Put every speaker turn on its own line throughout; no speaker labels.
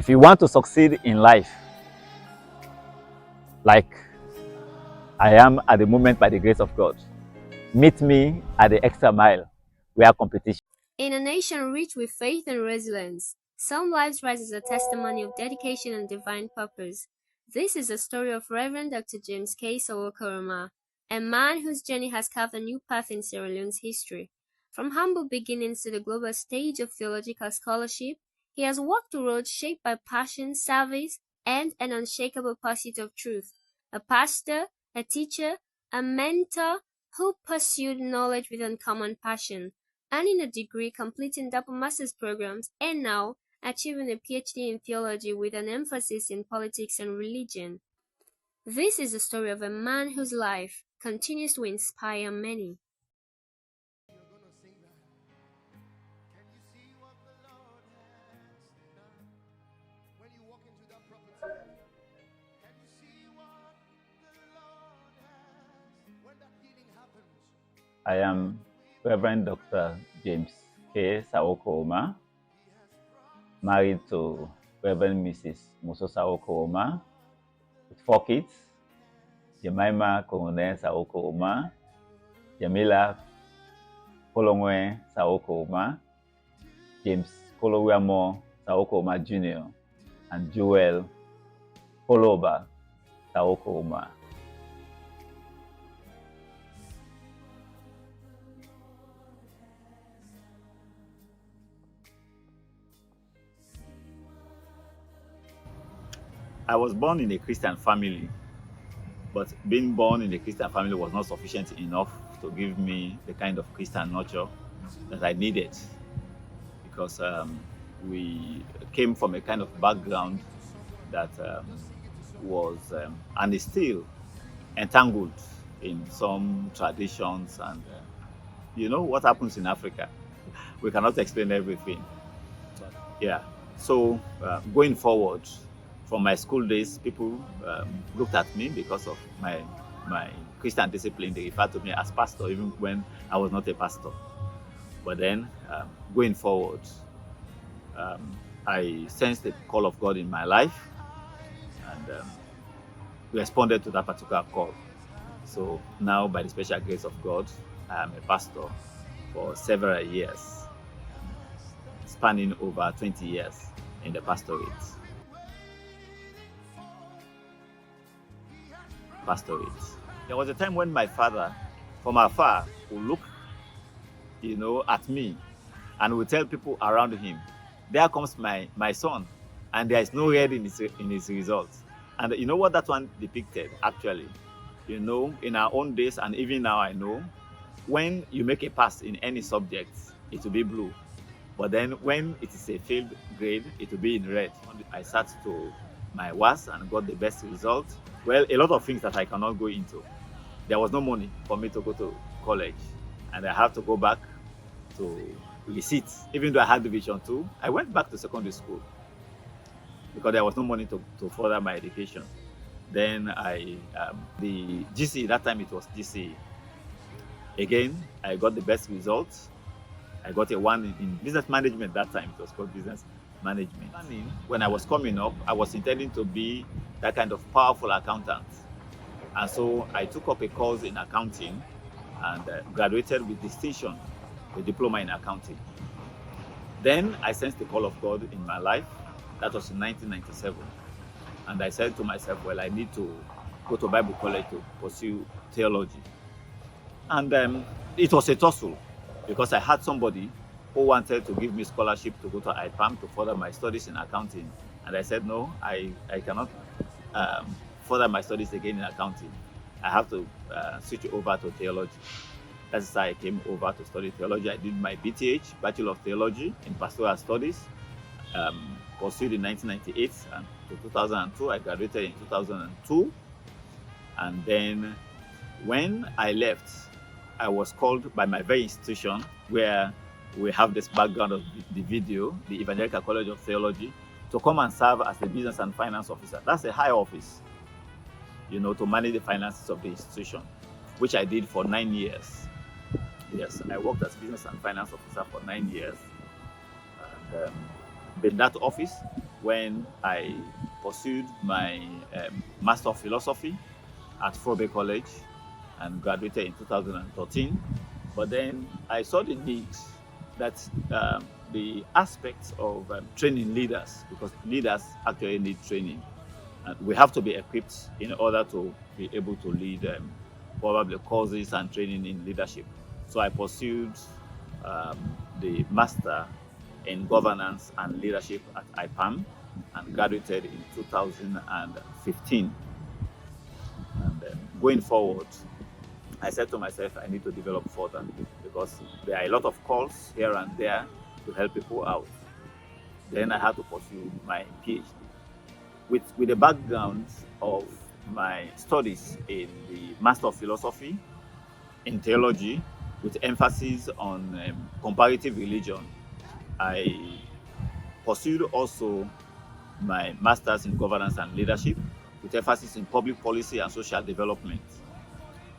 If you want to succeed in life, like I am at the moment by the grace of God, meet me at the extra mile where competition.
In a nation rich with faith and resilience, some lives rise as a testimony of dedication and divine purpose. This is the story of Reverend Dr. James K. Sawo Koroma, a man whose journey has carved a new path in Sierra Leone's history. From humble beginnings to the global stage of theological scholarship, he has walked a road shaped by passion, service, and an unshakable pursuit of truth. A pastor, a teacher, a mentor who pursued knowledge with uncommon passion, earning a degree, completing double master's programs, and now achieving a PhD in theology with an emphasis in politics and religion. This is the story of a man whose life continues to inspire many.
I am Reverend Dr. James K. Sawo Koroma, married to Reverend Mrs. Muso Sawo Koroma, with 4 kids: Jemima Korone Sawo Koroma, Jamila Kolongwe Sawo Koroma, James Kolowamo Sawo Koroma Jr., and Joel Koloba Sawo Koroma. I was born in a Christian family, but being born in a Christian family was not sufficient enough to give me the kind of Christian nurture that I needed, because we came from a kind of background that was and is still entangled in some traditions, and you know what happens in Africa. We cannot explain everything. Yeah. So going forward, from my school days, people looked at me because of my Christian discipline. They referred to me as pastor, even when I was not a pastor. But then, going forward, I sensed the call of God in my life, and responded to that particular call. So now, by the special grace of God, I am a pastor for several years, spanning over 20 years in the pastorate. There was a time when my father, from afar, would look, at me, and would tell people around him, "There comes my son," and there is no red in his results. And you know what that one depicted, actually? In our own days, and even now I know, when you make a pass in any subject, it will be blue. But then when it is a failed grade, it will be in red. I sat to my WAS and got the best result. Well, a lot of things that I cannot go into. There was no money for me to go to college, and I had to go back to receipt. Even though I had Division 2, I went back to secondary school because there was no money to further my education. Then the GCE, that time it was GCE. Again, I got the best results. I got a 1 in business management. That time it was called business management. When I was coming up, I was intending to be that kind of powerful accountant. And so I took up a course in accounting and graduated with distinction, a diploma in accounting. Then I sensed the call of God in my life. That was in 1997. And I said to myself, well, I need to go to Bible college to pursue theology. And it was a tussle, because I had somebody who wanted to give me scholarship to go to IPAM to further my studies in accounting. And I said, no, I cannot further my studies again in accounting. I have to switch over to theology. That's why I came over to study theology. I did my BTH, Bachelor of Theology, in Pastoral Studies, pursued in 1998, and to 2002. I graduated in 2002. And then when I left, I was called by my very institution, where we have this background of the video, the Evangelical College of Theology, to come and serve as the business and finance officer. That's a high office, to manage the finances of the institution, which I did for 9 years. Yes, I worked as business and finance officer for 9 years. And in that office, when I pursued my Master of Philosophy at Frobe College and graduated in 2013. But then I saw the need that the aspects of training leaders, because leaders actually need training, and we have to be equipped in order to be able to lead probably courses and training in leadership. So I pursued um, the Master in Governance and Leadership at IPAM and graduated in 2015. And going forward, I said to myself, I need to develop further because there are a lot of calls here and there to help people out. Then I had to pursue my PhD. With the background of my studies in the Master of Philosophy in Theology, with emphasis on comparative religion, I pursued also my Masters in Governance and Leadership, with emphasis in public policy and social development.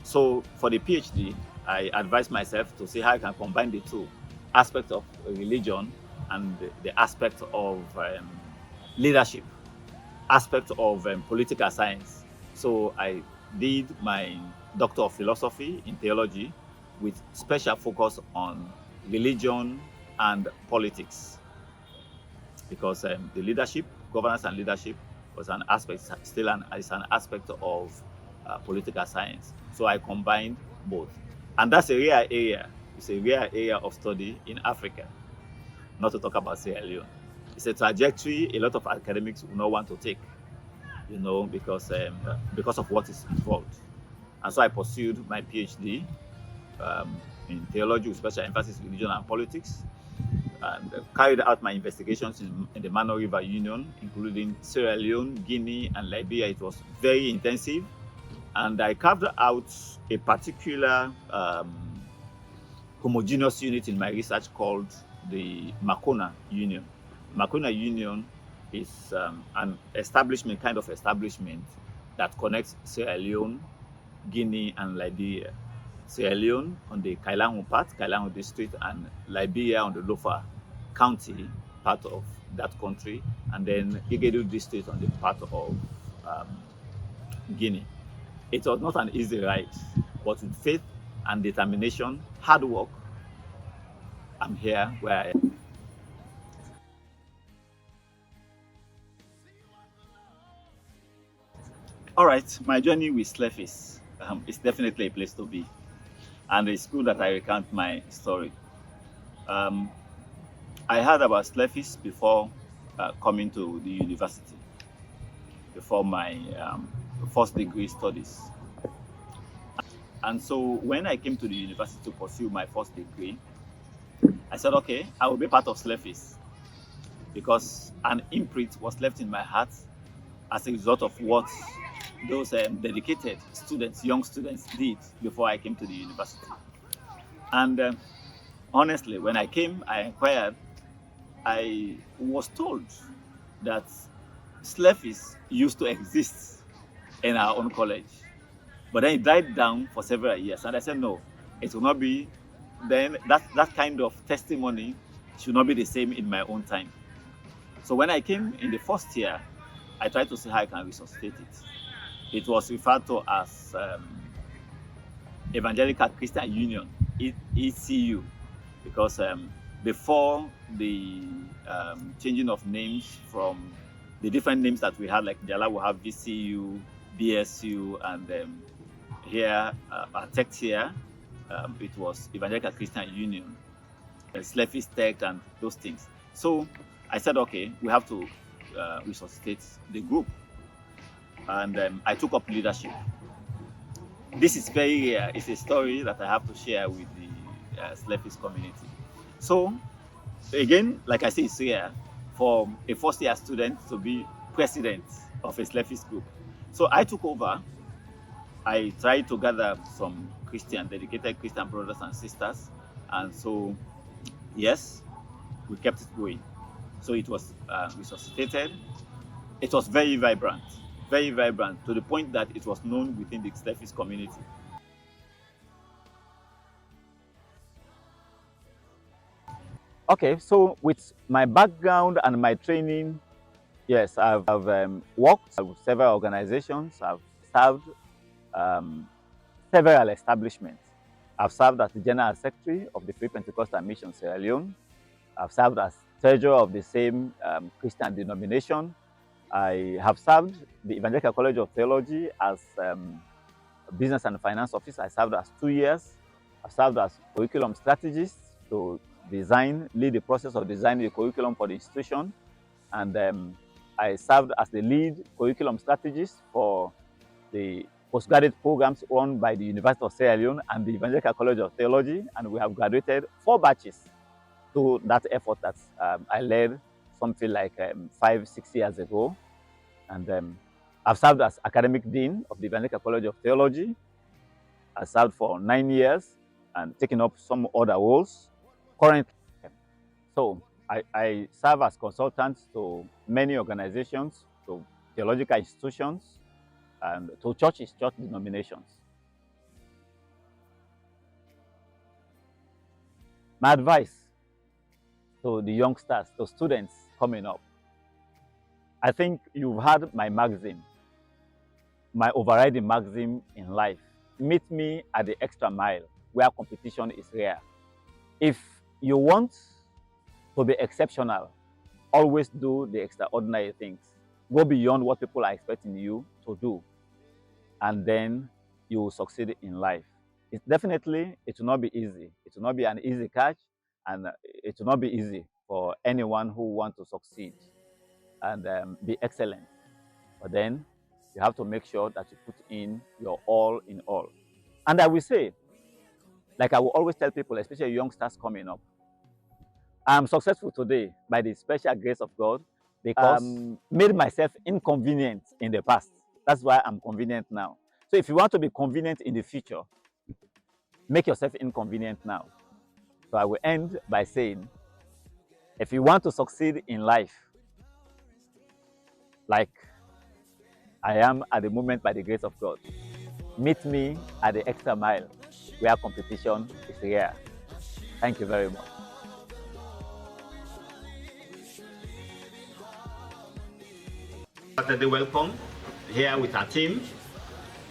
So for the PhD, I advised myself to see how I can combine the two aspects of religion and the aspect of leadership, aspect of political science. So I did my Doctor of Philosophy in Theology with special focus on religion and politics because the leadership, governance and leadership was an aspect, still is an aspect of political science. So I combined both. And that's a rare area. It's a rare area of study in Africa, not to talk about Sierra Leone. It's a trajectory a lot of academics will not want to take, because of what is involved. And so I pursued my PhD in theology with special emphasis in religion and politics, and carried out my investigations in the Mano River Union, including Sierra Leone, Guinea, and Liberia. It was very intensive, and I carved out a particular homogeneous unit in my research called the Makona Union. Makona Union is an establishment, kind of establishment, that connects Sierra Leone, Guinea, and Liberia. Sierra Leone on the Kailangu part, Kailangu district, and Liberia on the Lofa County part of that country, and then Igedu district on the part of Guinea. It was not an easy ride, but with faith and determination, hard work, I'm here where I am. All right, my journey with Slefis is definitely a place to be, and it's good that I recount my story. Um, I heard about Slefis before coming to the university, before my first degree studies. And so when I came to the university to pursue my first degree, I said, okay, I will be part of Slefis because an imprint was left in my heart as a result of what those dedicated students, young students, did before I came to the university. And honestly, when I came, I inquired, I was told that Slefis used to exist in our own college, but then it died down for several years. And I said, no, it will not be, then that kind of testimony should not be the same in my own time. So when I came in the first year, I tried to see how I can resuscitate it. It was referred to as Evangelical Christian Union, ECU, because before the changing of names from the different names that we had, like Jala will have VCU, BSU, and here at Tech here, it was Evangelical Christian Union, Slefis Tech, and those things. So I said, okay, we have to resuscitate the group, and I took up leadership. This is very rare. It's a story that I have to share with the Slefis community. So again, like I say, it's rare for a first year student to be president of a Slefis group. So I took over. I tried to gather some dedicated Christian brothers and sisters. And so, yes, we kept it going. So it was resuscitated. It was very vibrant, to the point that it was known within the Slefis community. Okay, so with my background and my training Yes, I've worked with several organizations. I've served um, several establishments. I've served as the General Secretary of the Free Pentecostal Mission Sierra Leone. I've served as Treasurer of the same Christian denomination. I have served the Evangelical College of Theology as Business and Finance Officer. I served as 2 years. I've served as curriculum strategist to lead the process of designing the curriculum for the institution. And I served as the lead curriculum strategist for the postgraduate programs run by the University of Sierra Leone and the Evangelical College of Theology. And we have graduated 4 batches to that effort that I led something like 5-6 years ago. And I've served as academic dean of the Evangelical College of Theology. I served for 9 years and taken up some other roles. Currently, so I serve as consultant to many organizations, to theological institutions, and to church denominations. My advice to the youngsters, to students coming up, I think you've heard my maxim, my overriding maxim in life. Meet me at the extra mile where competition is rare. If you want to be exceptional, always do the extraordinary things. Go beyond what people are expecting you to do, and then you will succeed in life. It will not be easy. It will not be an easy catch, and it will not be easy for anyone who wants to succeed and be excellent. But then you have to make sure that you put in your all in all. And I will say, like I will always tell people, especially youngsters coming up, I'm successful today by the special grace of God because made myself inconvenient in the past. That's why I'm convenient now. So if you want to be convenient in the future, make yourself inconvenient now. So I will end by saying, if you want to succeed in life, like I am at the moment by the grace of God, meet me at the extra mile where competition is rare. Thank you very much. Saturday welcome here with our team,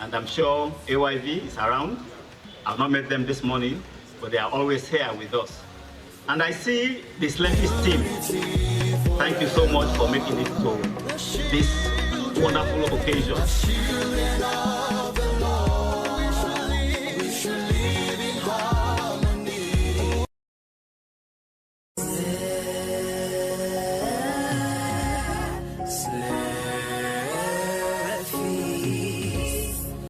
and I'm sure AYV is around. I've not met them this morning, but they are always here with us. And I see the Slempis team. Thank you so much for making it to this wonderful occasion.